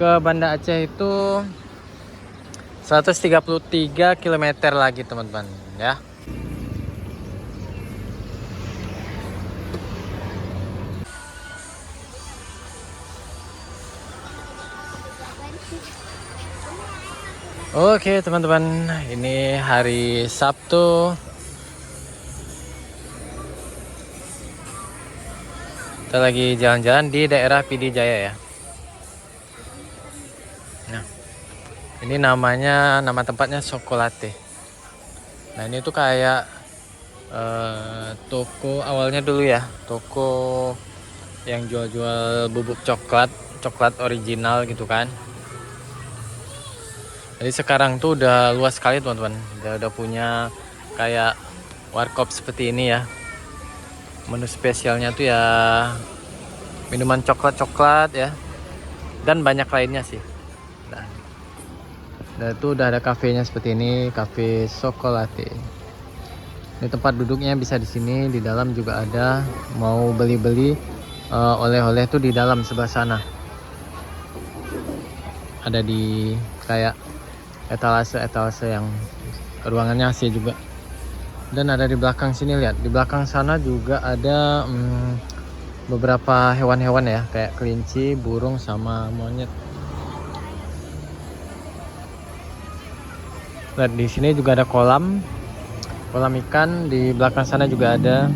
ke Banda Aceh itu 133 km lagi teman-teman ya. Oke teman-teman, ini hari Sabtu. Kita lagi jalan-jalan di daerah PD Jaya ya. Nah, ini nama tempatnya Sokolate. Nah, ini tuh kayak toko awalnya dulu ya, toko yang jual-jual bubuk coklat original gitu kan. Jadi sekarang tuh udah luas sekali teman-teman. Udah punya kayak warkop seperti ini ya. Menu spesialnya tuh ya minuman coklat ya. Dan banyak lainnya sih. Nah itu udah ada kafenya seperti ini, Cafe Sokolate. Ini tempat duduknya bisa di sini, di dalam juga ada. Mau beli-beli oleh-oleh tuh di dalam sebelah sana. Ada di kayak etalase yang ruangannya AC juga. Dan ada di belakang sini, lihat di belakang sana juga ada beberapa hewan-hewan ya, kayak kelinci, burung sama monyet. Lihat di sini juga ada kolam ikan, di belakang sana juga ada.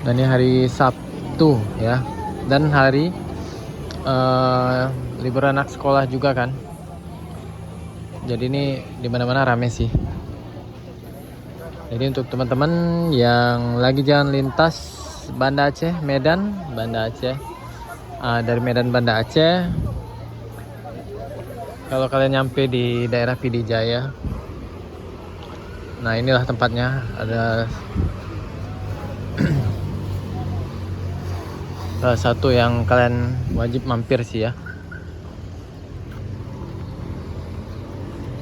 Dan ini hari Sabtu ya, dan hari libur anak sekolah juga kan. Jadi ini di mana-mana rame sih. Jadi untuk teman-teman yang lagi jalan lintas Banda Aceh, Banda Aceh, dari Medan Banda Aceh, kalau kalian nyampe di daerah PD Jaya, nah inilah tempatnya. Ada salah satu yang kalian wajib mampir sih ya.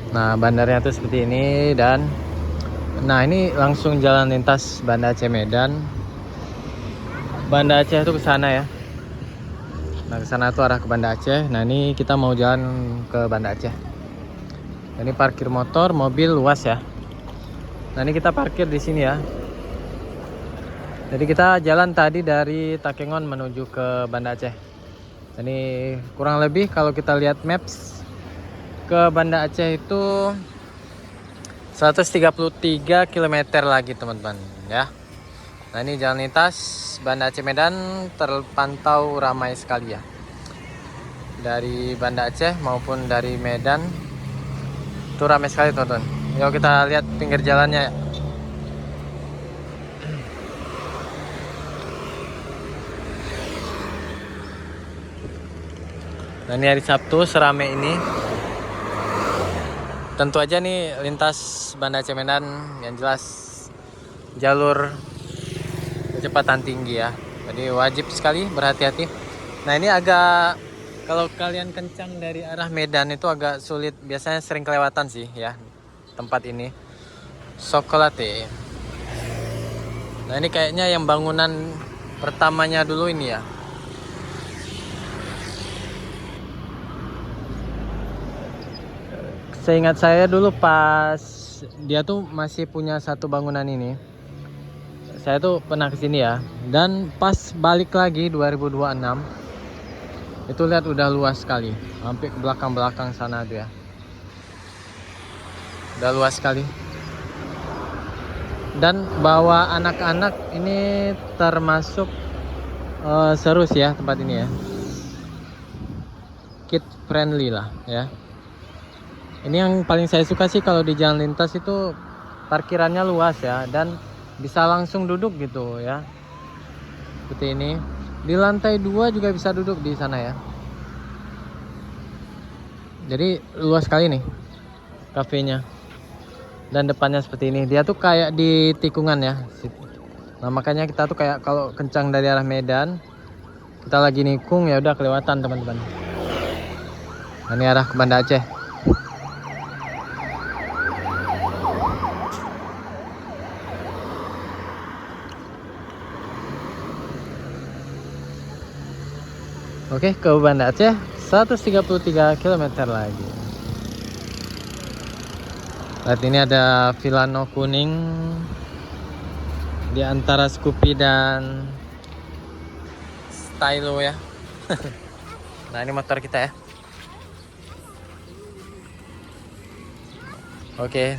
Nah bandarnya tuh seperti ini, dan nah ini langsung jalan lintas Banda Aceh Medan. Banda Aceh itu ke sana ya. Nah ke sana tuh arah ke Banda Aceh. Nah ini kita mau jalan ke Banda Aceh. Ini parkir motor, mobil luas ya. Nah ini kita parkir di sini ya. Jadi kita jalan tadi dari Takengon menuju ke Banda Aceh. Ini kurang lebih kalau kita lihat maps, ke Banda Aceh itu 133 km lagi teman-teman ya. Nah ini jalan lintas Banda Aceh Medan terpantau ramai sekali ya. Dari Banda Aceh maupun dari Medan itu ramai sekali teman-teman. Yuk kita lihat pinggir jalannya ya. Nah ini hari Sabtu seramai ini. Tentu aja nih lintas Banda Aceh Medan yang jelas jalur kecepatan tinggi ya. Jadi wajib sekali berhati-hati. Nah ini agak, kalau kalian kencang dari arah Medan itu agak sulit. Biasanya sering kelewatan sih ya tempat ini, Sokolate. Nah ini kayaknya yang bangunan pertamanya dulu ini ya. Seingat saya dulu pas dia tuh masih punya satu bangunan ini. Saya tuh pernah kesini ya. Dan pas balik lagi 2026, itu lihat udah luas sekali. Sampai ke belakang-belakang sana tuh ya. Udah luas sekali. Dan bawa anak-anak ini termasuk seru sih ya tempat ini ya. Kid friendly lah ya. Ini yang paling saya suka sih kalau di jalan lintas itu parkirannya luas ya, dan bisa langsung duduk gitu ya. Seperti ini. Di lantai 2 juga bisa duduk di sana ya. Jadi luas sekali nih kafenya. Dan depannya seperti ini. Dia tuh kayak di tikungan ya. Nah makanya kita tuh kayak kalau kencang dari arah Medan, kita lagi nikung ya udah kelewatan teman-teman. Nah, ini arah ke Banda Aceh. Oke, ke Banda Aceh 133 km lagi. Lihat ini ada Villano kuning di antara Scoopy dan Stylo ya. Nah, ini motor kita ya. Oke,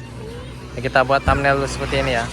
kita buat thumbnail seperti ini ya.